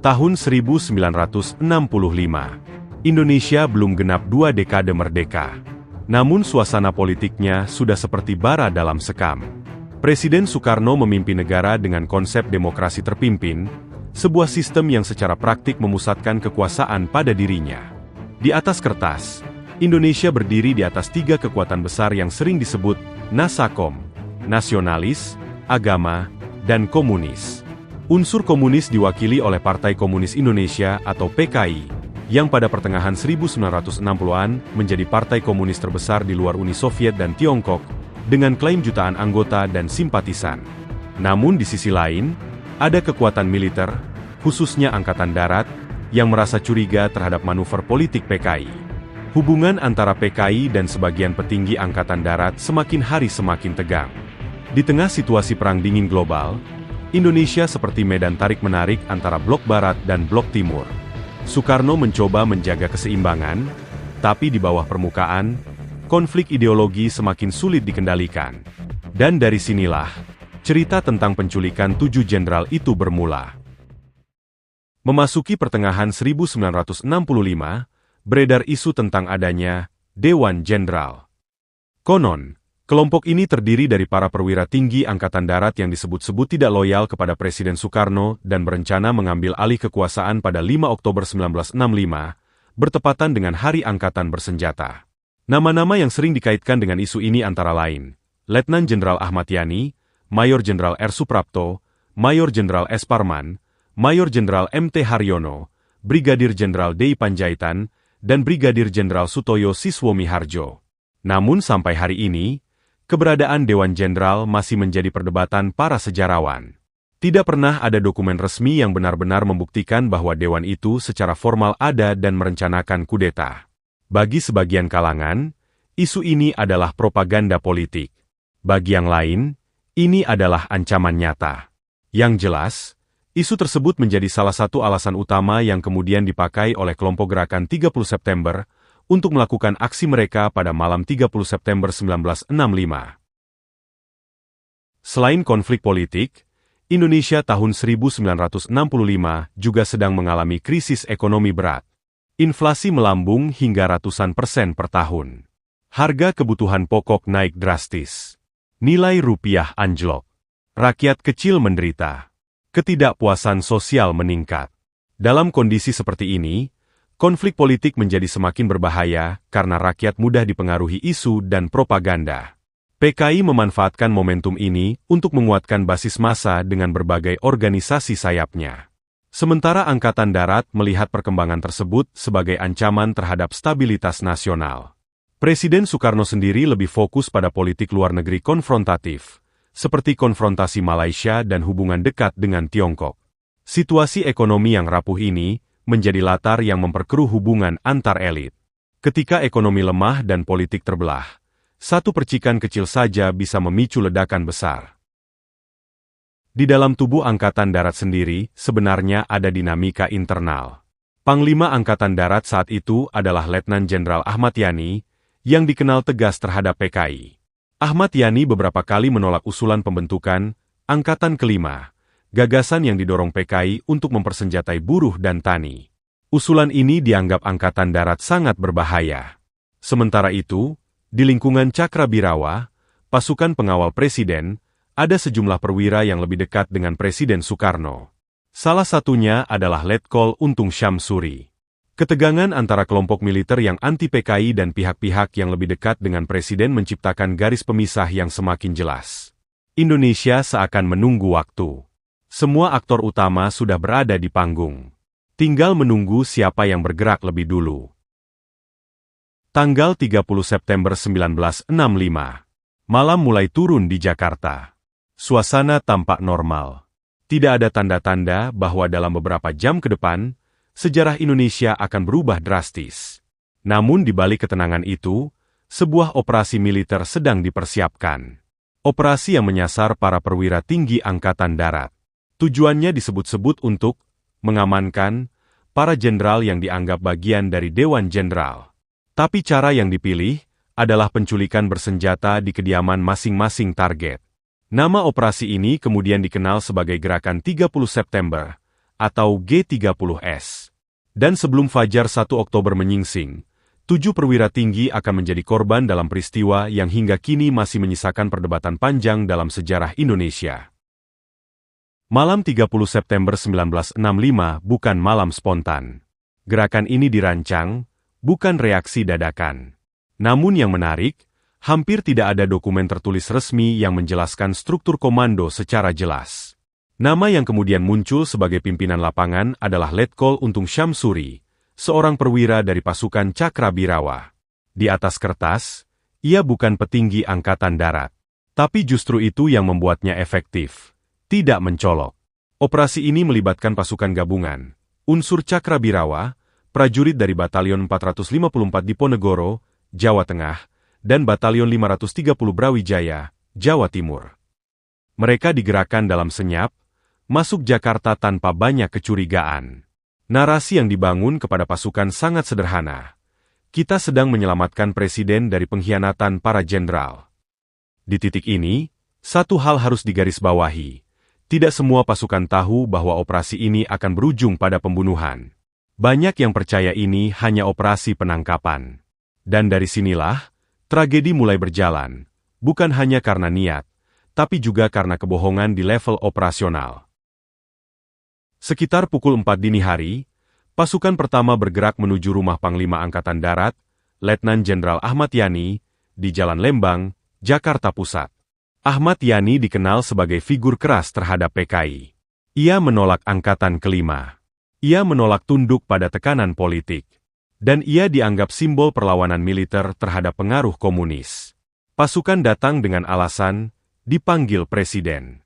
Tahun 1965. Indonesia belum genap 2 dekade merdeka. Namun suasana politiknya sudah seperti bara dalam sekam. Presiden Soekarno memimpin negara dengan konsep demokrasi terpimpin, sebuah sistem yang secara praktik memusatkan kekuasaan pada dirinya. Di atas kertas, Indonesia berdiri di atas 3 kekuatan besar yang sering disebut Nasakom, nasionalis, agama, dan komunis. Unsur komunis diwakili oleh Partai Komunis Indonesia atau PKI, yang pada pertengahan 1960-an menjadi partai komunis terbesar di luar Uni Soviet dan Tiongkok, dengan klaim jutaan anggota dan simpatisan. Namun di sisi lain, ada kekuatan militer, khususnya Angkatan Darat, yang merasa curiga terhadap manuver politik PKI. Hubungan antara PKI dan sebagian petinggi Angkatan Darat semakin hari semakin tegang. Di tengah situasi perang dingin global, Indonesia seperti medan tarik-menarik antara blok Barat dan blok Timur. Soekarno mencoba menjaga keseimbangan, tapi di bawah permukaan, konflik ideologi semakin sulit dikendalikan. Dan dari sinilah, cerita tentang penculikan 7 jenderal itu bermula. Memasuki pertengahan 1965, beredar isu tentang adanya Dewan Jenderal. Konon, kelompok ini terdiri dari para perwira tinggi Angkatan Darat yang disebut-sebut tidak loyal kepada Presiden Soekarno dan berencana mengambil alih kekuasaan pada 5 Oktober 1965, bertepatan dengan Hari Angkatan Bersenjata. Nama-nama yang sering dikaitkan dengan isu ini antara lain, Letnan Jenderal Ahmad Yani, Mayor Jenderal R. Suprapto, Mayor Jenderal S. Parman, Mayor Jenderal M.T. Haryono, Brigadir Jenderal D. Panjaitan, dan Brigadir Jenderal Sutoyo Siswomiharjo. Namun sampai hari ini, keberadaan Dewan Jenderal masih menjadi perdebatan para sejarawan. Tidak pernah ada dokumen resmi yang benar-benar membuktikan bahwa Dewan itu secara formal ada dan merencanakan kudeta. Bagi sebagian kalangan, isu ini adalah propaganda politik. Bagi yang lain, ini adalah ancaman nyata. Yang jelas, isu tersebut menjadi salah satu alasan utama yang kemudian dipakai oleh kelompok gerakan 30 September untuk melakukan aksi mereka pada malam 30 September 1965. Selain konflik politik, Indonesia tahun 1965 juga sedang mengalami krisis ekonomi berat. Inflasi melambung hingga ratusan persen per tahun. Harga kebutuhan pokok naik drastis. Nilai rupiah anjlok. Rakyat kecil menderita. Ketidakpuasan sosial meningkat. Dalam kondisi seperti ini, konflik politik menjadi semakin berbahaya karena rakyat mudah dipengaruhi isu dan propaganda. PKI memanfaatkan momentum ini untuk menguatkan basis massa dengan berbagai organisasi sayapnya. Sementara Angkatan Darat melihat perkembangan tersebut sebagai ancaman terhadap stabilitas nasional. Presiden Soekarno sendiri lebih fokus pada politik luar negeri konfrontatif, seperti konfrontasi Malaysia dan hubungan dekat dengan Tiongkok. Situasi ekonomi yang rapuh ini menjadi latar yang memperkeruh hubungan antar elit. Ketika ekonomi lemah dan politik terbelah, satu percikan kecil saja bisa memicu ledakan besar. Di dalam tubuh Angkatan Darat sendiri, sebenarnya ada dinamika internal. Panglima Angkatan Darat saat itu adalah Letnan Jenderal Ahmad Yani, yang dikenal tegas terhadap PKI. Ahmad Yani beberapa kali menolak usulan pembentukan Angkatan Kelima, gagasan yang didorong PKI untuk mempersenjatai buruh dan tani. Usulan ini dianggap Angkatan Darat sangat berbahaya. Sementara itu, di lingkungan Cakrabirawa, pasukan pengawal presiden, ada sejumlah perwira yang lebih dekat dengan Presiden Soekarno. Salah satunya adalah Letkol Untung Syamsuri. Ketegangan antara kelompok militer yang anti-PKI dan pihak-pihak yang lebih dekat dengan Presiden menciptakan garis pemisah yang semakin jelas. Indonesia seakan menunggu waktu. Semua aktor utama sudah berada di panggung. Tinggal menunggu siapa yang bergerak lebih dulu. Tanggal 30 September 1965. Malam mulai turun di Jakarta. Suasana tampak normal. Tidak ada tanda-tanda bahwa dalam beberapa jam ke depan, sejarah Indonesia akan berubah drastis. Namun di balik ketenangan itu, sebuah operasi militer sedang dipersiapkan. Operasi yang menyasar para perwira tinggi Angkatan Darat. Tujuannya disebut-sebut untuk mengamankan para jenderal yang dianggap bagian dari Dewan Jenderal. Tapi cara yang dipilih adalah penculikan bersenjata di kediaman masing-masing target. Nama operasi ini kemudian dikenal sebagai Gerakan 30 September, atau G30S. Dan sebelum fajar 1 Oktober menyingsing, 7 perwira tinggi akan menjadi korban dalam peristiwa yang hingga kini masih menyisakan perdebatan panjang dalam sejarah Indonesia. Malam 30 September 1965 bukan malam spontan. Gerakan ini dirancang, bukan reaksi dadakan. Namun yang menarik, hampir tidak ada dokumen tertulis resmi yang menjelaskan struktur komando secara jelas. Nama yang kemudian muncul sebagai pimpinan lapangan adalah Letkol Untung Syamsuri, seorang perwira dari pasukan Cakrabirawa. Di atas kertas, ia bukan petinggi Angkatan Darat. Tapi justru itu yang membuatnya efektif, tidak mencolok. Operasi ini melibatkan pasukan gabungan, unsur Cakrabirawa, prajurit dari Batalion 454 Diponegoro, Jawa Tengah, dan Batalion 530 Brawijaya, Jawa Timur. Mereka digerakkan dalam senyap, masuk Jakarta tanpa banyak kecurigaan. Narasi yang dibangun kepada pasukan sangat sederhana. Kita sedang menyelamatkan presiden dari pengkhianatan para jenderal. Di titik ini, satu hal harus digarisbawahi. Tidak semua pasukan tahu bahwa operasi ini akan berujung pada pembunuhan. Banyak yang percaya ini hanya operasi penangkapan. Dan dari sinilah, tragedi mulai berjalan, bukan hanya karena niat, tapi juga karena kebohongan di level operasional. Sekitar pukul 4 dini hari, pasukan pertama bergerak menuju rumah Panglima Angkatan Darat, Letnan Jenderal Ahmad Yani, di Jalan Lembang, Jakarta Pusat. Ahmad Yani dikenal sebagai figur keras terhadap PKI. Ia menolak Angkatan Kelima. Ia menolak tunduk pada tekanan politik. Dan ia dianggap simbol perlawanan militer terhadap pengaruh komunis. Pasukan datang dengan alasan, dipanggil Presiden.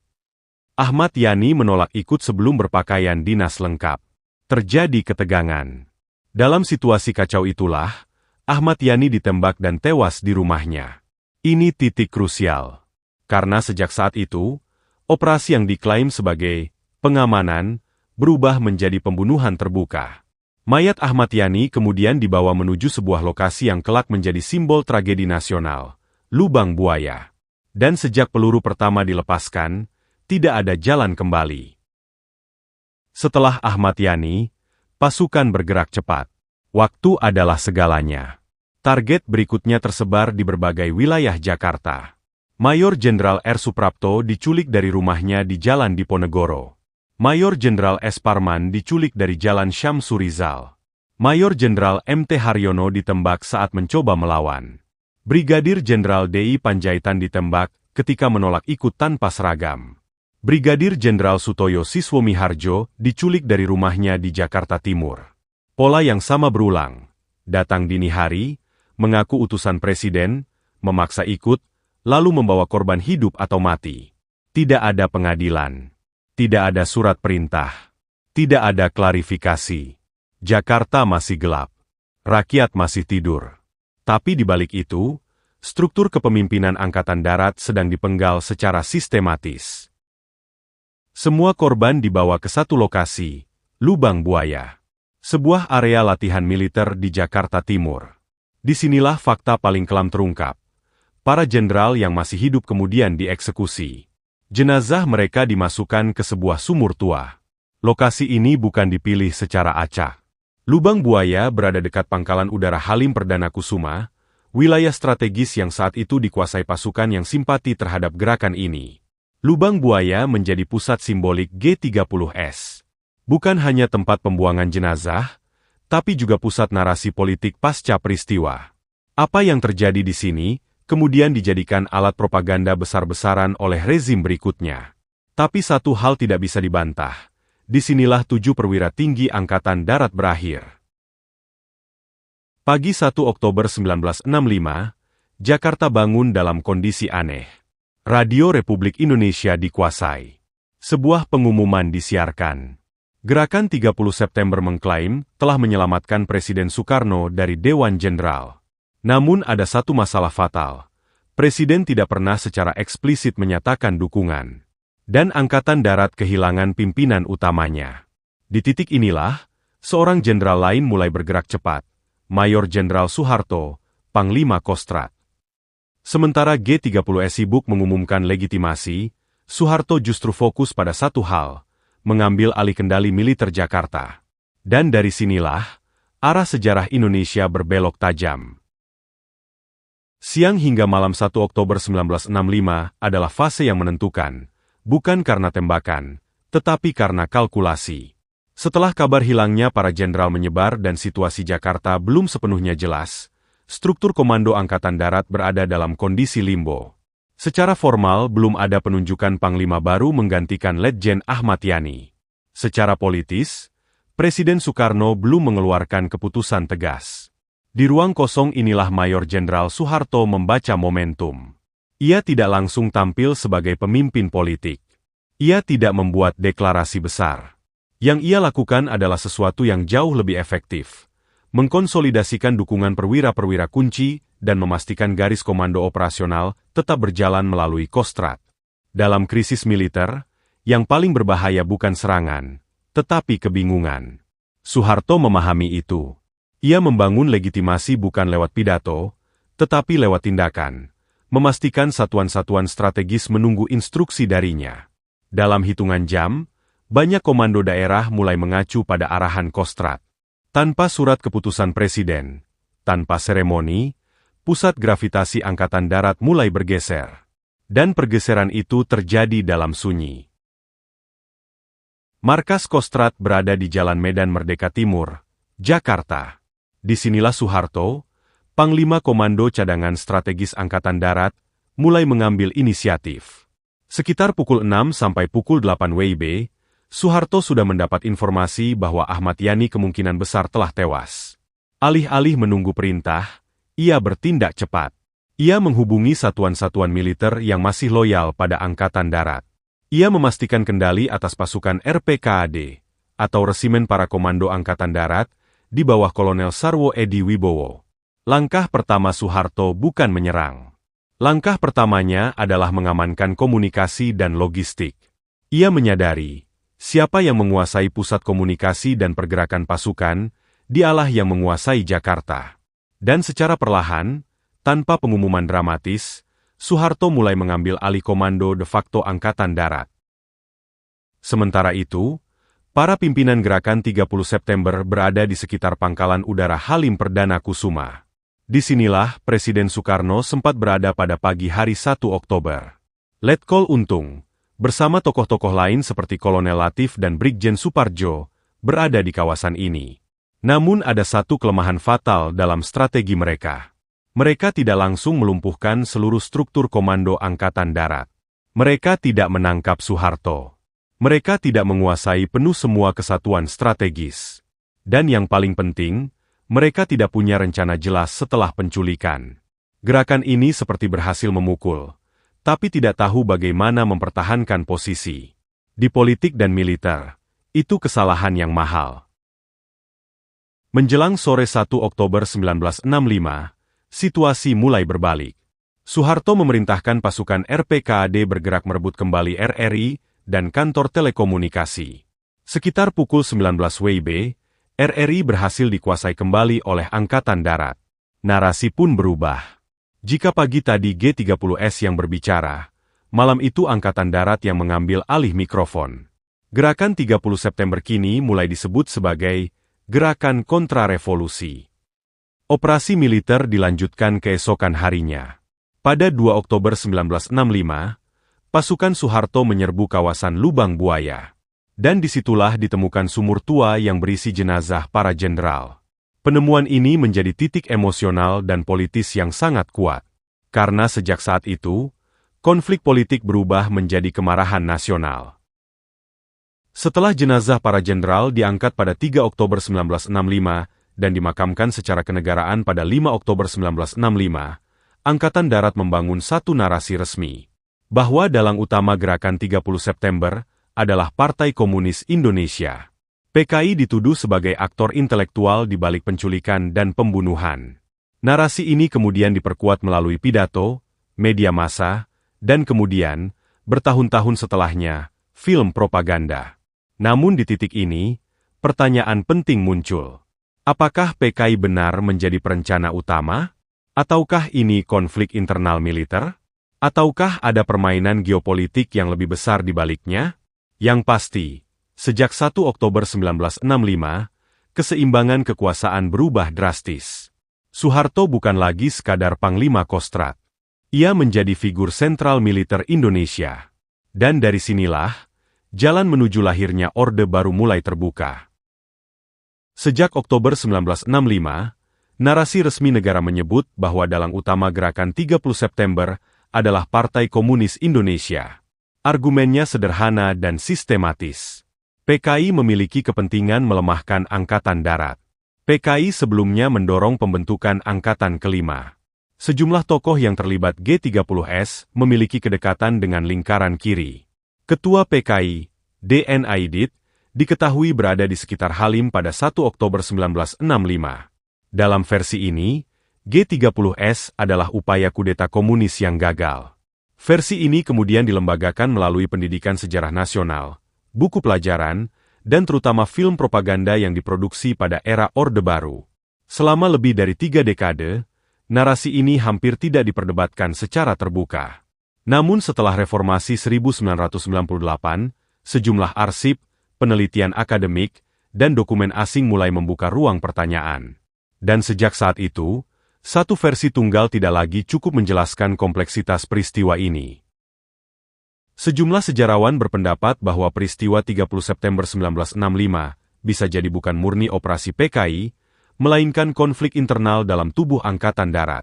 Ahmad Yani menolak ikut sebelum berpakaian dinas lengkap. Terjadi ketegangan. Dalam situasi kacau itulah, Ahmad Yani ditembak dan tewas di rumahnya. Ini titik krusial. Karena sejak saat itu, operasi yang diklaim sebagai pengamanan berubah menjadi pembunuhan terbuka. Mayat Ahmad Yani kemudian dibawa menuju sebuah lokasi yang kelak menjadi simbol tragedi nasional, Lubang Buaya. Dan sejak peluru pertama dilepaskan, tidak ada jalan kembali. Setelah Ahmad Yani, pasukan bergerak cepat. Waktu adalah segalanya. Target berikutnya tersebar di berbagai wilayah Jakarta. Mayor Jenderal R. Suprapto diculik dari rumahnya di Jalan Diponegoro. Mayor Jenderal S. Parman diculik dari Jalan Syamsurizal. Mayor Jenderal M.T. Haryono ditembak saat mencoba melawan. Brigadir Jenderal D.I. Panjaitan ditembak ketika menolak ikut tanpa seragam. Brigadir Jenderal Sutoyo Siswomiharjo diculik dari rumahnya di Jakarta Timur. Pola yang sama berulang. Datang dini hari, mengaku utusan presiden, memaksa ikut, lalu membawa korban hidup atau mati. Tidak ada pengadilan. Tidak ada surat perintah. Tidak ada klarifikasi. Jakarta masih gelap. Rakyat masih tidur. Tapi di balik itu, struktur kepemimpinan Angkatan Darat sedang dipenggal secara sistematis. Semua korban dibawa ke satu lokasi, Lubang Buaya. Sebuah area latihan militer di Jakarta Timur. Disinilah fakta paling kelam terungkap. Para jenderal yang masih hidup kemudian dieksekusi. Jenazah mereka dimasukkan ke sebuah sumur tua. Lokasi ini bukan dipilih secara acak. Lubang Buaya berada dekat pangkalan udara Halim Perdana Kusuma, wilayah strategis yang saat itu dikuasai pasukan yang simpati terhadap gerakan ini. Lubang Buaya menjadi pusat simbolik G30S. Bukan hanya tempat pembuangan jenazah, tapi juga pusat narasi politik pasca peristiwa. Apa yang terjadi di sini, kemudian dijadikan alat propaganda besar-besaran oleh rezim berikutnya. Tapi satu hal tidak bisa dibantah. Disinilah 7 perwira tinggi Angkatan Darat berakhir. Pagi 1 Oktober 1965, Jakarta bangun dalam kondisi aneh. Radio Republik Indonesia dikuasai. Sebuah pengumuman disiarkan. Gerakan 30 September mengklaim telah menyelamatkan Presiden Soekarno dari Dewan Jenderal. Namun ada satu masalah fatal. Presiden tidak pernah secara eksplisit menyatakan dukungan. Dan Angkatan Darat kehilangan pimpinan utamanya. Di titik inilah, seorang jenderal lain mulai bergerak cepat. Mayor Jenderal Soeharto, Panglima Kostrat. Sementara G30S sibuk mengumumkan legitimasi, Soeharto justru fokus pada satu hal, mengambil alih kendali militer Jakarta. Dan dari sinilah, arah sejarah Indonesia berbelok tajam. Siang hingga malam 1 Oktober 1965 adalah fase yang menentukan, bukan karena tembakan, tetapi karena kalkulasi. Setelah kabar hilangnya para jenderal menyebar dan situasi Jakarta belum sepenuhnya jelas, struktur Komando Angkatan Darat berada dalam kondisi limbo. Secara formal belum ada penunjukan Panglima baru menggantikan Letjen Ahmad Yani. Secara politis, Presiden Soekarno belum mengeluarkan keputusan tegas. Di ruang kosong inilah Mayor Jenderal Soeharto membaca momentum. Ia tidak langsung tampil sebagai pemimpin politik. Ia tidak membuat deklarasi besar. Yang ia lakukan adalah sesuatu yang jauh lebih efektif. Mengkonsolidasikan dukungan perwira-perwira kunci dan memastikan garis komando operasional tetap berjalan melalui Kostrad. Dalam krisis militer, yang paling berbahaya bukan serangan, tetapi kebingungan. Soeharto memahami itu. Ia membangun legitimasi bukan lewat pidato, tetapi lewat tindakan, memastikan satuan-satuan strategis menunggu instruksi darinya. Dalam hitungan jam, banyak komando daerah mulai mengacu pada arahan Kostrad. Tanpa surat keputusan presiden, tanpa seremoni, pusat gravitasi Angkatan Darat mulai bergeser. Dan pergeseran itu terjadi dalam sunyi. Markas Kostrad berada di Jalan Medan Merdeka Timur, Jakarta. Disinilah Soeharto, Panglima Komando Cadangan Strategis Angkatan Darat, mulai mengambil inisiatif. Sekitar pukul 6 sampai pukul 8 WIB, Soeharto sudah mendapat informasi bahwa Ahmad Yani kemungkinan besar telah tewas. Alih-alih menunggu perintah, ia bertindak cepat. Ia menghubungi satuan-satuan militer yang masih loyal pada Angkatan Darat. Ia memastikan kendali atas pasukan RPKAD, atau Resimen Para Komando Angkatan Darat, di bawah Kolonel Sarwo Edi Wibowo. Langkah pertama Soeharto bukan menyerang. Langkah pertamanya adalah mengamankan komunikasi dan logistik. Ia menyadari, siapa yang menguasai pusat komunikasi dan pergerakan pasukan, dialah yang menguasai Jakarta. Dan secara perlahan, tanpa pengumuman dramatis, Soeharto mulai mengambil alih komando de facto Angkatan Darat. Sementara itu, para pimpinan gerakan 30 September berada di sekitar Pangkalan Udara Halim Perdana Kusuma. Disinilah Presiden Soekarno sempat berada pada pagi hari 1 Oktober. Letkol Untung, bersama tokoh-tokoh lain seperti Kolonel Latif dan Brigjen Suparjo, berada di kawasan ini. Namun ada satu kelemahan fatal dalam strategi mereka. Mereka tidak langsung melumpuhkan seluruh struktur Komando Angkatan Darat. Mereka tidak menangkap Soeharto. Mereka tidak menguasai penuh semua kesatuan strategis. Dan yang paling penting, mereka tidak punya rencana jelas setelah penculikan. Gerakan ini seperti berhasil memukul, tapi tidak tahu bagaimana mempertahankan posisi. Di politik dan militer, itu kesalahan yang mahal. Menjelang sore 1 Oktober 1965, situasi mulai berbalik. Soeharto memerintahkan pasukan RPKAD bergerak merebut kembali RRI dan kantor telekomunikasi. Sekitar pukul 19 WIB, RRI berhasil dikuasai kembali oleh Angkatan Darat. Narasi pun berubah. Jika pagi tadi G-30S yang berbicara, malam itu Angkatan Darat yang mengambil alih mikrofon. Gerakan 30 September kini mulai disebut sebagai Gerakan Kontrarevolusi. Operasi militer dilanjutkan keesokan harinya. Pada 2 Oktober 1965, pasukan Soeharto menyerbu kawasan Lubang Buaya. Dan disitulah ditemukan sumur tua yang berisi jenazah para jenderal. Penemuan ini menjadi titik emosional dan politis yang sangat kuat. Karena sejak saat itu, konflik politik berubah menjadi kemarahan nasional. Setelah jenazah para jenderal diangkat pada 3 Oktober 1965 dan dimakamkan secara kenegaraan pada 5 Oktober 1965, Angkatan Darat membangun satu narasi resmi, bahwa dalang utama gerakan 30 September adalah Partai Komunis Indonesia. PKI dituduh sebagai aktor intelektual di balik penculikan dan pembunuhan. Narasi ini kemudian diperkuat melalui pidato, media massa, dan kemudian, bertahun-tahun setelahnya, film propaganda. Namun di titik ini, pertanyaan penting muncul. Apakah PKI benar menjadi perencana utama? Ataukah ini konflik internal militer? Ataukah ada permainan geopolitik yang lebih besar di baliknya? Yang pasti, Sejak 1 Oktober 1965, keseimbangan kekuasaan berubah drastis. Soeharto bukan lagi sekadar Panglima Kostrat. Ia menjadi figur sentral militer Indonesia. Dan dari sinilah, jalan menuju lahirnya Orde Baru mulai terbuka. Sejak Oktober 1965, narasi resmi negara menyebut bahwa dalang utama gerakan 30 September adalah Partai Komunis Indonesia. Argumennya sederhana dan sistematis. PKI memiliki kepentingan melemahkan Angkatan Darat. PKI sebelumnya mendorong pembentukan Angkatan Kelima. Sejumlah tokoh yang terlibat G30S memiliki kedekatan dengan lingkaran kiri. Ketua PKI, D.N. Aidit, diketahui berada di sekitar Halim pada 1 Oktober 1965. Dalam versi ini, G30S adalah upaya kudeta komunis yang gagal. Versi ini kemudian dilembagakan melalui pendidikan sejarah nasional, buku pelajaran, dan terutama film propaganda yang diproduksi pada era Orde Baru. Selama lebih dari 3 dekade, narasi ini hampir tidak diperdebatkan secara terbuka. Namun setelah reformasi 1998, sejumlah arsip, penelitian akademik, dan dokumen asing mulai membuka ruang pertanyaan. Dan sejak saat itu, satu versi tunggal tidak lagi cukup menjelaskan kompleksitas peristiwa ini. Sejumlah sejarawan berpendapat bahwa peristiwa 30 September 1965 bisa jadi bukan murni operasi PKI, melainkan konflik internal dalam tubuh Angkatan Darat.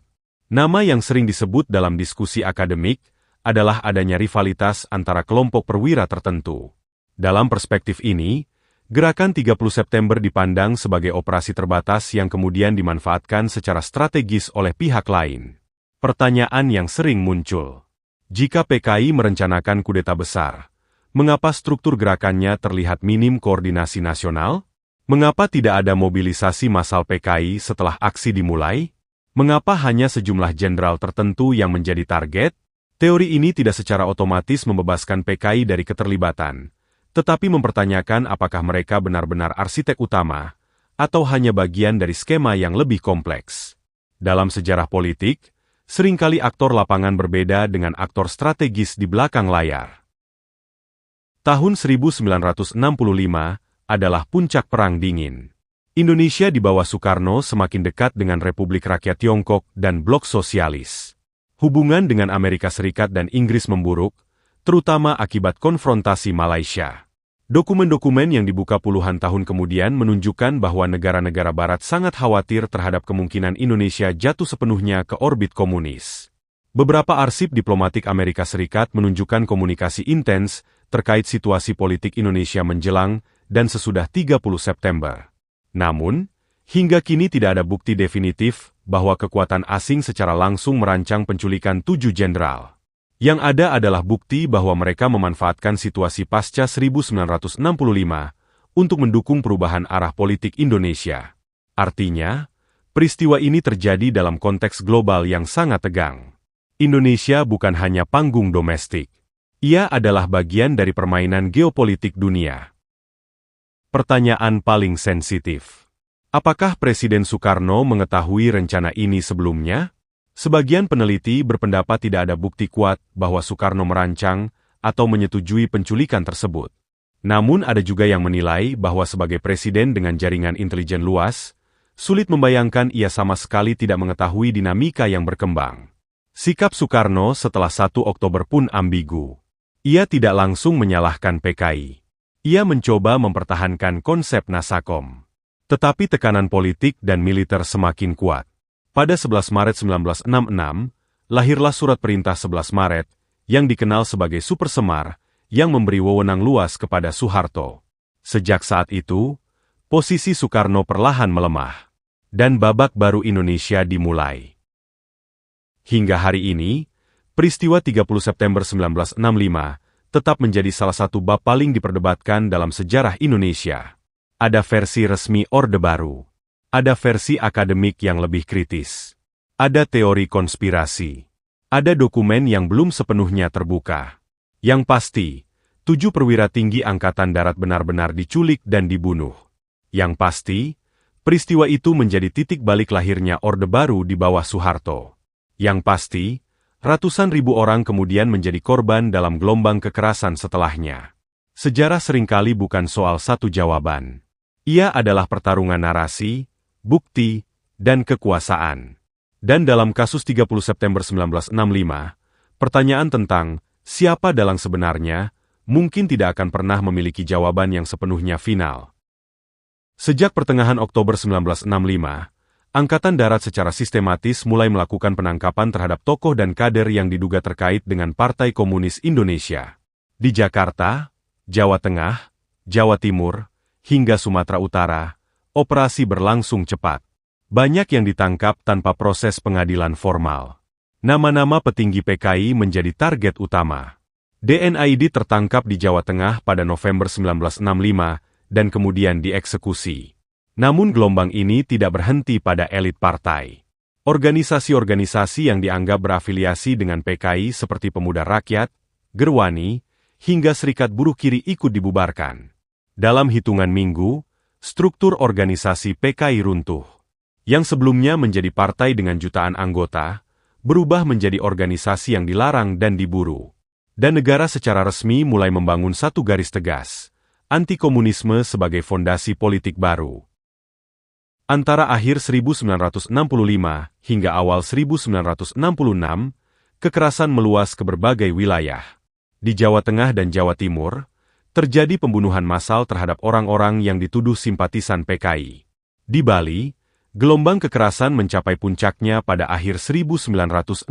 Nama yang sering disebut dalam diskusi akademik adalah adanya rivalitas antara kelompok perwira tertentu. Dalam perspektif ini, Gerakan 30 September dipandang sebagai operasi terbatas yang kemudian dimanfaatkan secara strategis oleh pihak lain. Pertanyaan yang sering muncul. Jika PKI merencanakan kudeta besar, mengapa struktur gerakannya terlihat minim koordinasi nasional? Mengapa tidak ada mobilisasi massal PKI setelah aksi dimulai? Mengapa hanya sejumlah jenderal tertentu yang menjadi target? Teori ini tidak secara otomatis membebaskan PKI dari keterlibatan, tetapi mempertanyakan apakah mereka benar-benar arsitek utama, atau hanya bagian dari skema yang lebih kompleks. Dalam sejarah politik, seringkali aktor lapangan berbeda dengan aktor strategis di belakang layar. Tahun 1965 adalah puncak Perang Dingin. Indonesia di bawah Soekarno semakin dekat dengan Republik Rakyat Tiongkok dan Blok Sosialis. Hubungan dengan Amerika Serikat dan Inggris memburuk, terutama akibat konfrontasi Malaysia. Dokumen-dokumen yang dibuka puluhan tahun kemudian menunjukkan bahwa negara-negara Barat sangat khawatir terhadap kemungkinan Indonesia jatuh sepenuhnya ke orbit komunis. Beberapa arsip diplomatik Amerika Serikat menunjukkan komunikasi intens terkait situasi politik Indonesia menjelang dan sesudah 30 September. Namun, hingga kini tidak ada bukti definitif bahwa kekuatan asing secara langsung merancang penculikan 7 jenderal. Yang ada adalah bukti bahwa mereka memanfaatkan situasi pasca 1965 untuk mendukung perubahan arah politik Indonesia. Artinya, peristiwa ini terjadi dalam konteks global yang sangat tegang. Indonesia bukan hanya panggung domestik. Ia adalah bagian dari permainan geopolitik dunia. Pertanyaan paling sensitif. Apakah Presiden Soekarno mengetahui rencana ini sebelumnya? Sebagian peneliti berpendapat tidak ada bukti kuat bahwa Soekarno merancang atau menyetujui penculikan tersebut. Namun ada juga yang menilai bahwa sebagai presiden dengan jaringan intelijen luas, sulit membayangkan ia sama sekali tidak mengetahui dinamika yang berkembang. Sikap Soekarno setelah 1 Oktober pun ambigu. Ia tidak langsung menyalahkan PKI. Ia mencoba mempertahankan konsep Nasakom. Tetapi tekanan politik dan militer semakin kuat. Pada 11 Maret 1966, lahirlah Surat Perintah 11 Maret, yang dikenal sebagai Super Semar, yang memberi wewenang luas kepada Soeharto. Sejak saat itu, posisi Soekarno perlahan melemah, dan babak baru Indonesia dimulai. Hingga hari ini, peristiwa 30 September 1965 tetap menjadi salah satu bab paling diperdebatkan dalam sejarah Indonesia. Ada versi resmi Orde Baru. Ada versi akademik yang lebih kritis. Ada teori konspirasi. Ada dokumen yang belum sepenuhnya terbuka. Yang pasti, 7 perwira tinggi Angkatan Darat benar-benar diculik dan dibunuh. Yang pasti, peristiwa itu menjadi titik balik lahirnya Orde Baru di bawah Soeharto. Yang pasti, ratusan ribu orang kemudian menjadi korban dalam gelombang kekerasan setelahnya. Sejarah seringkali bukan soal satu jawaban. Ia adalah pertarungan narasi, bukti, dan kekuasaan. Dan dalam kasus 30 September 1965, pertanyaan tentang siapa dalang sebenarnya mungkin tidak akan pernah memiliki jawaban yang sepenuhnya final. Sejak pertengahan Oktober 1965, Angkatan Darat secara sistematis mulai melakukan penangkapan terhadap tokoh dan kader yang diduga terkait dengan Partai Komunis Indonesia. Di Jakarta, Jawa Tengah, Jawa Timur, hingga Sumatera Utara, operasi berlangsung cepat. Banyak yang ditangkap tanpa proses pengadilan formal. Nama-nama petinggi PKI menjadi target utama. DNAID tertangkap di Jawa Tengah pada November 1965 dan kemudian dieksekusi. Namun gelombang ini tidak berhenti pada elit partai. Organisasi-organisasi yang dianggap berafiliasi dengan PKI seperti Pemuda Rakyat, Gerwani, hingga Serikat Buruh Kiri ikut dibubarkan. Dalam hitungan minggu, struktur organisasi PKI runtuh. Yang sebelumnya menjadi partai dengan jutaan anggota, berubah menjadi organisasi yang dilarang dan diburu. Dan negara secara resmi mulai membangun satu garis tegas, anti-komunisme sebagai fondasi politik baru. Antara akhir 1965 hingga awal 1966, kekerasan meluas ke berbagai wilayah. Di Jawa Tengah dan Jawa Timur, terjadi pembunuhan massal terhadap orang-orang yang dituduh simpatisan PKI. Di Bali, gelombang kekerasan mencapai puncaknya pada akhir 1965.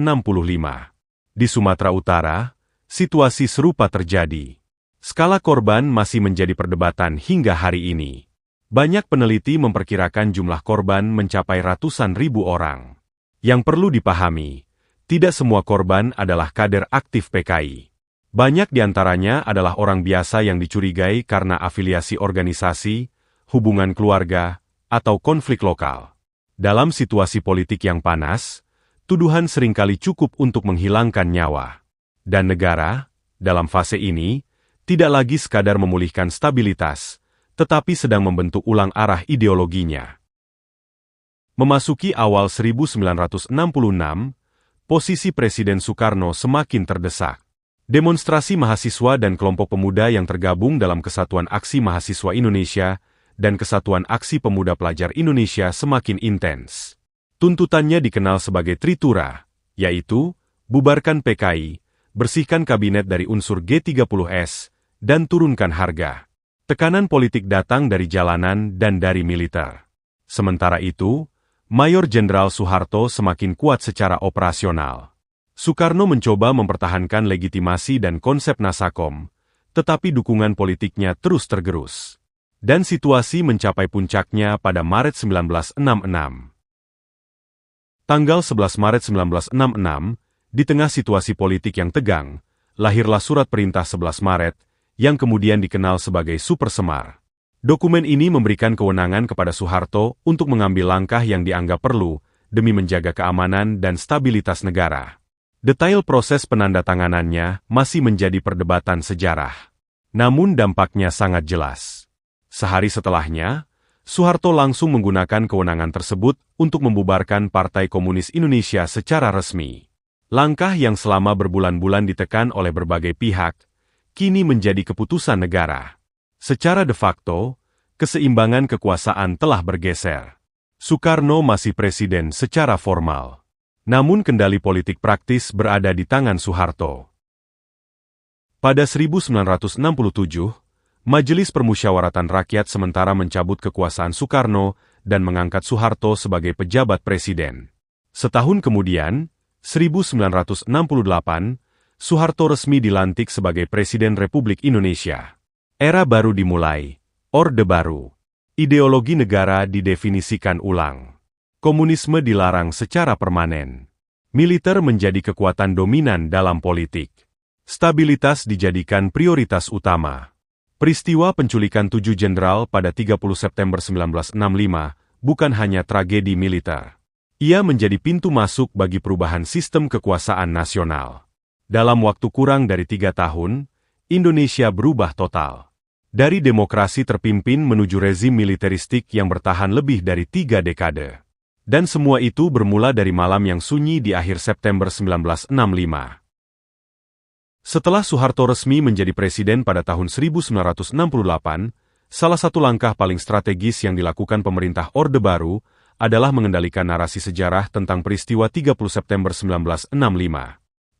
Di Sumatera Utara, situasi serupa terjadi. Skala korban masih menjadi perdebatan hingga hari ini. Banyak peneliti memperkirakan jumlah korban mencapai ratusan ribu orang. Yang perlu dipahami, tidak semua korban adalah kader aktif PKI. Banyak di antaranya adalah orang biasa yang dicurigai karena afiliasi organisasi, hubungan keluarga, atau konflik lokal. Dalam situasi politik yang panas, tuduhan seringkali cukup untuk menghilangkan nyawa. Dan negara, dalam fase ini, tidak lagi sekadar memulihkan stabilitas, tetapi sedang membentuk ulang arah ideologinya. Memasuki awal 1966, posisi Presiden Soekarno semakin terdesak. Demonstrasi mahasiswa dan kelompok pemuda yang tergabung dalam Kesatuan Aksi Mahasiswa Indonesia dan Kesatuan Aksi Pemuda Pelajar Indonesia semakin intens. Tuntutannya dikenal sebagai Tritura, yaitu bubarkan PKI, bersihkan kabinet dari unsur G30S, dan turunkan harga. Tekanan politik datang dari jalanan dan dari militer. Sementara itu, Mayor Jenderal Soeharto semakin kuat secara operasional. Soekarno mencoba mempertahankan legitimasi dan konsep Nasakom, tetapi dukungan politiknya terus tergerus. Dan situasi mencapai puncaknya pada Maret 1966. Tanggal 11 Maret 1966, di tengah situasi politik yang tegang, lahirlah Surat Perintah 11 Maret, yang kemudian dikenal sebagai Super Semar. Dokumen ini memberikan kewenangan kepada Soeharto untuk mengambil langkah yang dianggap perlu demi menjaga keamanan dan stabilitas negara. Detail proses penandatanganannya masih menjadi perdebatan sejarah. Namun dampaknya sangat jelas. Sehari setelahnya, Soeharto langsung menggunakan kewenangan tersebut untuk membubarkan Partai Komunis Indonesia secara resmi. Langkah yang selama berbulan-bulan ditekan oleh berbagai pihak, kini menjadi keputusan negara. Secara de facto, keseimbangan kekuasaan telah bergeser. Soekarno masih presiden secara formal. Namun kendali politik praktis berada di tangan Soeharto. Pada 1967, Majelis Permusyawaratan Rakyat sementara mencabut kekuasaan Soekarno dan mengangkat Soeharto sebagai pejabat presiden. Setahun kemudian, 1968, Soeharto resmi dilantik sebagai Presiden Republik Indonesia. Era baru dimulai, Orde Baru. Ideologi negara didefinisikan ulang. Komunisme dilarang secara permanen. Militer menjadi kekuatan dominan dalam politik. Stabilitas dijadikan prioritas utama. Peristiwa penculikan 7 jenderal pada 30 September 1965 bukan hanya tragedi militer. Ia menjadi pintu masuk bagi perubahan sistem kekuasaan nasional. Dalam waktu kurang dari 3 tahun, Indonesia berubah total. Dari demokrasi terpimpin menuju rezim militeristik yang bertahan lebih dari 3 dekade. Dan semua itu bermula dari malam yang sunyi di akhir September 1965. Setelah Soeharto resmi menjadi presiden pada tahun 1968, salah satu langkah paling strategis yang dilakukan pemerintah Orde Baru adalah mengendalikan narasi sejarah tentang peristiwa 30 September 1965.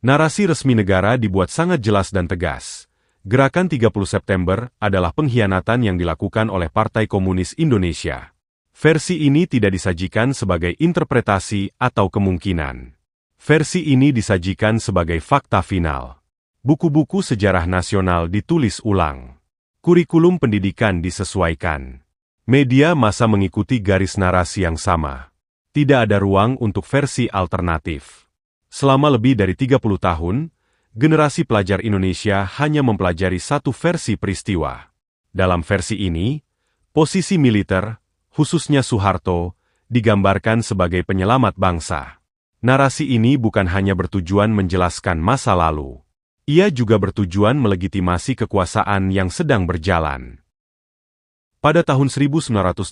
Narasi resmi negara dibuat sangat jelas dan tegas. Gerakan 30 September adalah pengkhianatan yang dilakukan oleh Partai Komunis Indonesia. Versi ini tidak disajikan sebagai interpretasi atau kemungkinan. Versi ini disajikan sebagai fakta final. Buku-buku sejarah nasional ditulis ulang. Kurikulum pendidikan disesuaikan. Media massa mengikuti garis narasi yang sama. Tidak ada ruang untuk versi alternatif. Selama lebih dari 30 tahun, generasi pelajar Indonesia hanya mempelajari satu versi peristiwa. Dalam versi ini, posisi militer, khususnya Soeharto, digambarkan sebagai penyelamat bangsa. Narasi ini bukan hanya bertujuan menjelaskan masa lalu. Ia juga bertujuan melegitimasi kekuasaan yang sedang berjalan. Pada tahun 1984,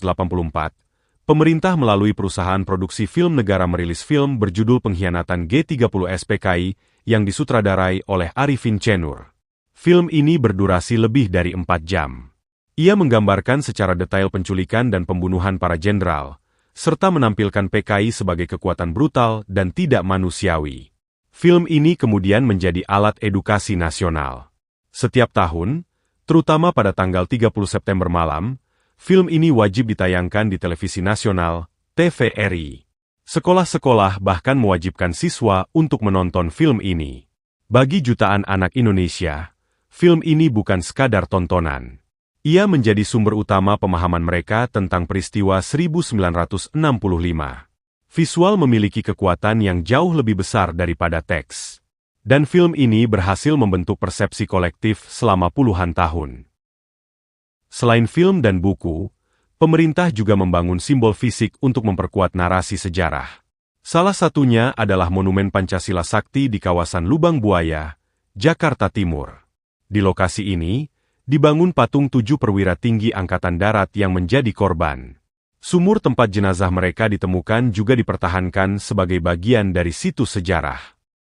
pemerintah melalui perusahaan produksi film negara merilis film berjudul Pengkhianatan G30 SPKI yang disutradarai oleh Arifin Cenur. Film ini berdurasi lebih dari 4 jam. Ia menggambarkan secara detail penculikan dan pembunuhan para jenderal, serta menampilkan PKI sebagai kekuatan brutal dan tidak manusiawi. Film ini kemudian menjadi alat edukasi nasional. Setiap tahun, terutama pada tanggal 30 September malam, film ini wajib ditayangkan di televisi nasional, TVRI. Sekolah-sekolah bahkan mewajibkan siswa untuk menonton film ini. Bagi jutaan anak Indonesia, film ini bukan sekadar tontonan. Ia menjadi sumber utama pemahaman mereka tentang peristiwa 1965. Visual memiliki kekuatan yang jauh lebih besar daripada teks. Dan film ini berhasil membentuk persepsi kolektif selama puluhan tahun. Selain film dan buku, pemerintah juga membangun simbol fisik untuk memperkuat narasi sejarah. Salah satunya adalah Monumen Pancasila Sakti di kawasan Lubang Buaya, Jakarta Timur. Di lokasi ini, dibangun patung 7 perwira tinggi Angkatan Darat yang menjadi korban. Sumur tempat jenazah mereka ditemukan juga dipertahankan sebagai bagian dari situs sejarah.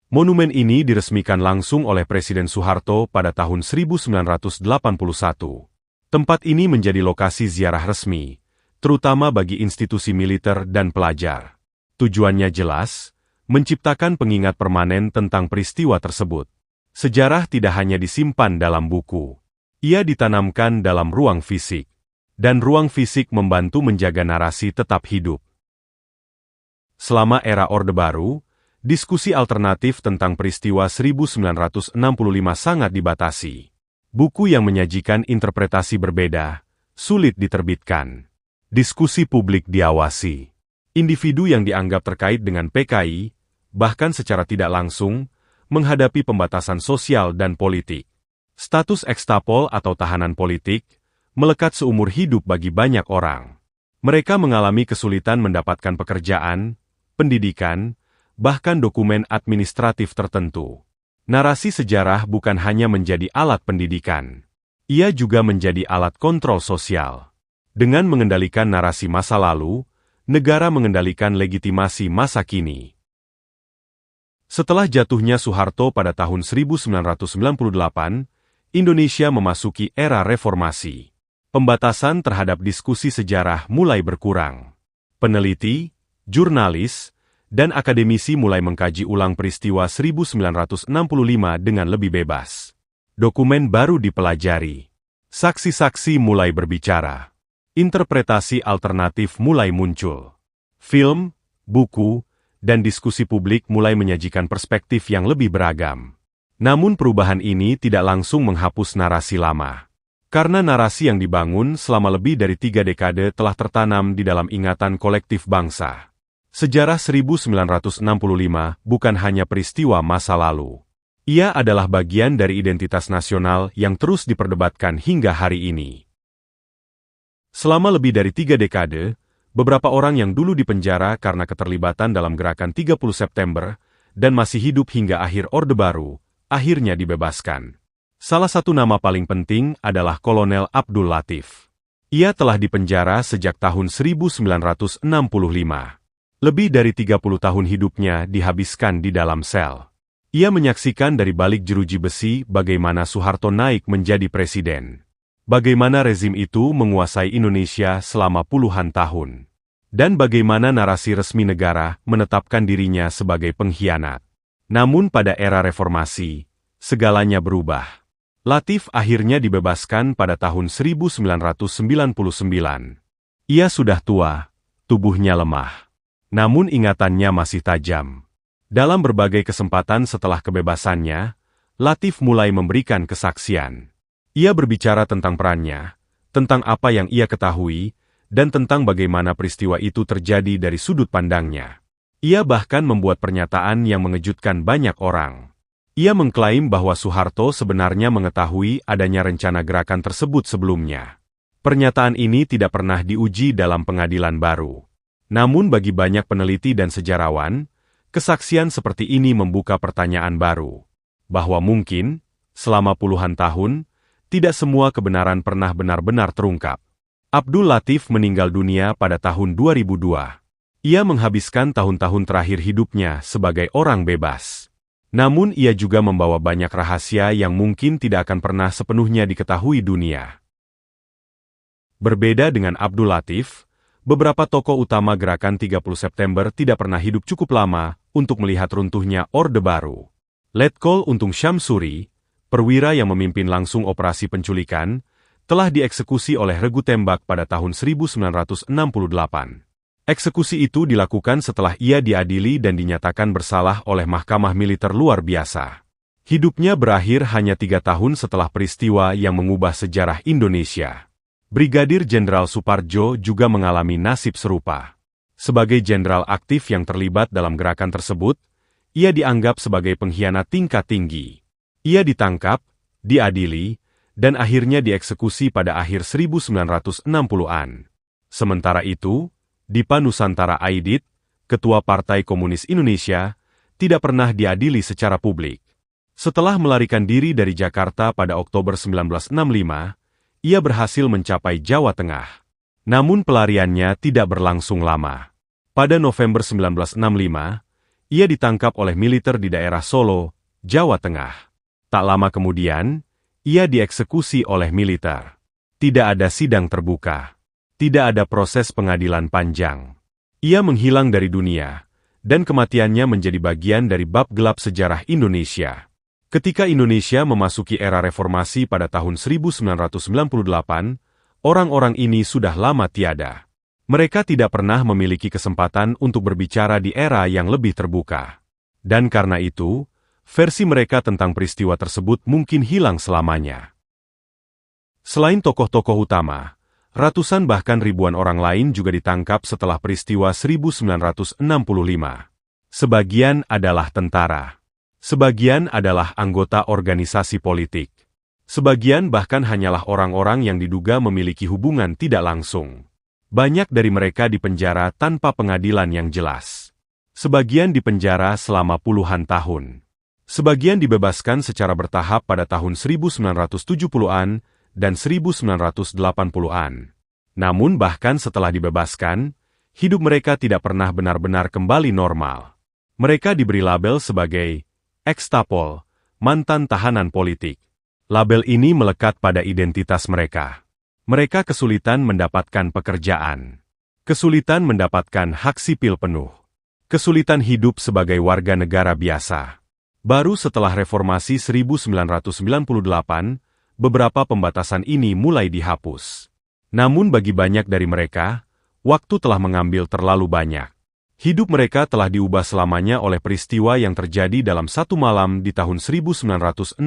Monumen ini diresmikan langsung oleh Presiden Soeharto pada tahun 1981. Tempat ini menjadi lokasi ziarah resmi, terutama bagi institusi militer dan pelajar. Tujuannya jelas, menciptakan pengingat permanen tentang peristiwa tersebut. Sejarah tidak hanya disimpan dalam buku. Ia ditanamkan dalam ruang fisik. Dan ruang fisik membantu menjaga narasi tetap hidup. Selama era Orde Baru, diskusi alternatif tentang peristiwa 1965 sangat dibatasi. Buku yang menyajikan interpretasi berbeda, sulit diterbitkan. Diskusi publik diawasi. Individu yang dianggap terkait dengan PKI, bahkan secara tidak langsung, menghadapi pembatasan sosial dan politik. Status ekstapol atau tahanan politik, melekat seumur hidup bagi banyak orang. Mereka mengalami kesulitan mendapatkan pekerjaan, pendidikan, bahkan dokumen administratif tertentu. Narasi sejarah bukan hanya menjadi alat pendidikan. Ia juga menjadi alat kontrol sosial. Dengan mengendalikan narasi masa lalu, negara mengendalikan legitimasi masa kini. Setelah jatuhnya Soeharto pada tahun 1998, Indonesia memasuki era reformasi. Pembatasan terhadap diskusi sejarah mulai berkurang. Peneliti, jurnalis, dan akademisi mulai mengkaji ulang peristiwa 1965 dengan lebih bebas. Dokumen baru dipelajari. Saksi-saksi mulai berbicara. Interpretasi alternatif mulai muncul. Film, buku, dan diskusi publik mulai menyajikan perspektif yang lebih beragam. Namun perubahan ini tidak langsung menghapus narasi lama. Karena narasi yang dibangun selama lebih dari 3 dekade telah tertanam di dalam ingatan kolektif bangsa. Sejarah 1965 bukan hanya peristiwa masa lalu. Ia adalah bagian dari identitas nasional yang terus diperdebatkan hingga hari ini. Selama lebih dari 3 dekade, beberapa orang yang dulu dipenjara karena keterlibatan dalam gerakan 30 September dan masih hidup hingga akhir Orde Baru, akhirnya dibebaskan. Salah satu nama paling penting adalah Kolonel Abdul Latif. Ia telah dipenjara sejak tahun 1965. Lebih dari 30 tahun hidupnya dihabiskan di dalam sel. Ia menyaksikan dari balik jeruji besi bagaimana Soeharto naik menjadi presiden. Bagaimana rezim itu menguasai Indonesia selama puluhan tahun. Dan bagaimana narasi resmi negara menetapkan dirinya sebagai pengkhianat. Namun pada era reformasi, segalanya berubah. Latif akhirnya dibebaskan pada tahun 1999. Ia sudah tua, tubuhnya lemah. Namun ingatannya masih tajam. Dalam berbagai kesempatan setelah kebebasannya, Latif mulai memberikan kesaksian. Ia berbicara tentang perannya, tentang apa yang ia ketahui, dan tentang bagaimana peristiwa itu terjadi dari sudut pandangnya. Ia bahkan membuat pernyataan yang mengejutkan banyak orang. Ia mengklaim bahwa Soeharto sebenarnya mengetahui adanya rencana gerakan tersebut sebelumnya. Pernyataan ini tidak pernah diuji dalam pengadilan baru. Namun bagi banyak peneliti dan sejarawan, kesaksian seperti ini membuka pertanyaan baru. Bahwa mungkin, selama puluhan tahun, tidak semua kebenaran pernah benar-benar terungkap. Abdul Latif meninggal dunia pada tahun 2002. Ia menghabiskan tahun-tahun terakhir hidupnya sebagai orang bebas. Namun ia juga membawa banyak rahasia yang mungkin tidak akan pernah sepenuhnya diketahui dunia. Berbeda dengan Abdul Latif, beberapa tokoh utama gerakan 30 September tidak pernah hidup cukup lama untuk melihat runtuhnya Orde Baru. Letkol Untung Syamsuri, perwira yang memimpin langsung operasi penculikan, telah dieksekusi oleh regu tembak pada tahun 1968. Eksekusi itu dilakukan setelah ia diadili dan dinyatakan bersalah oleh Mahkamah Militer Luar Biasa. Hidupnya berakhir hanya 3 tahun setelah peristiwa yang mengubah sejarah Indonesia. Brigadir Jenderal Suparjo juga mengalami nasib serupa. Sebagai jenderal aktif yang terlibat dalam gerakan tersebut, ia dianggap sebagai pengkhianat tingkat tinggi. Ia ditangkap, diadili, dan akhirnya dieksekusi pada akhir 1960-an. Sementara itu, Dipa Nusantara Aidit, Ketua Partai Komunis Indonesia, tidak pernah diadili secara publik. Setelah melarikan diri dari Jakarta pada Oktober 1965, ia berhasil mencapai Jawa Tengah. Namun pelariannya tidak berlangsung lama. Pada November 1965, ia ditangkap oleh militer di daerah Solo, Jawa Tengah. Tak lama kemudian, ia dieksekusi oleh militer. Tidak ada sidang terbuka. Tidak ada proses pengadilan panjang. Ia menghilang dari dunia, dan kematiannya menjadi bagian dari bab gelap sejarah Indonesia. Ketika Indonesia memasuki era reformasi pada tahun 1998, orang-orang ini sudah lama tiada. Mereka tidak pernah memiliki kesempatan untuk berbicara di era yang lebih terbuka. Dan karena itu, versi mereka tentang peristiwa tersebut mungkin hilang selamanya. Selain tokoh-tokoh utama, ratusan bahkan ribuan orang lain juga ditangkap setelah peristiwa 1965. Sebagian adalah tentara. Sebagian adalah anggota organisasi politik. Sebagian bahkan hanyalah orang-orang yang diduga memiliki hubungan tidak langsung. Banyak dari mereka dipenjara tanpa pengadilan yang jelas. Sebagian dipenjara selama puluhan tahun. Sebagian dibebaskan secara bertahap pada tahun 1970-an dan 1980-an. Namun bahkan setelah dibebaskan, hidup mereka tidak pernah benar-benar kembali normal. Mereka diberi label sebagai ekstapol, mantan tahanan politik. Label ini melekat pada identitas mereka. Mereka kesulitan mendapatkan pekerjaan. Kesulitan mendapatkan hak sipil penuh. Kesulitan hidup sebagai warga negara biasa. Baru setelah reformasi 1998, beberapa pembatasan ini mulai dihapus. Namun bagi banyak dari mereka, waktu telah mengambil terlalu banyak. Hidup mereka telah diubah selamanya oleh peristiwa yang terjadi dalam satu malam di tahun 1965.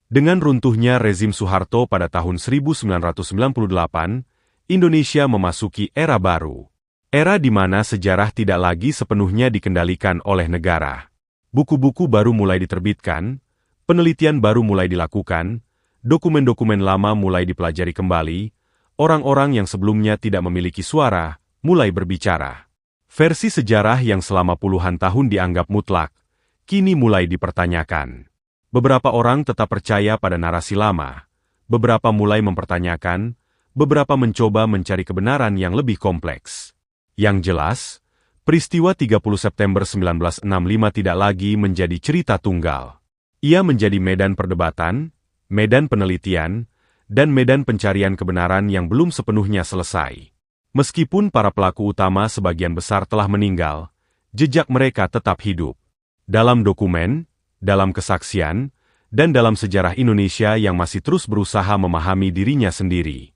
Dengan runtuhnya rezim Soeharto pada tahun 1998, Indonesia memasuki era baru. Era di mana sejarah tidak lagi sepenuhnya dikendalikan oleh negara. Buku-buku baru mulai diterbitkan, penelitian baru mulai dilakukan, dokumen-dokumen lama mulai dipelajari kembali, orang-orang yang sebelumnya tidak memiliki suara mulai berbicara. Versi sejarah yang selama puluhan tahun dianggap mutlak, kini mulai dipertanyakan. Beberapa orang tetap percaya pada narasi lama, beberapa mulai mempertanyakan, beberapa mencoba mencari kebenaran yang lebih kompleks. Yang jelas, Peristiwa 30 September 1965 tidak lagi menjadi cerita tunggal. Ia menjadi medan perdebatan, medan penelitian, dan medan pencarian kebenaran yang belum sepenuhnya selesai. Meskipun para pelaku utama sebagian besar telah meninggal, jejak mereka tetap hidup. Dalam dokumen, dalam kesaksian, dan dalam sejarah Indonesia yang masih terus berusaha memahami dirinya sendiri.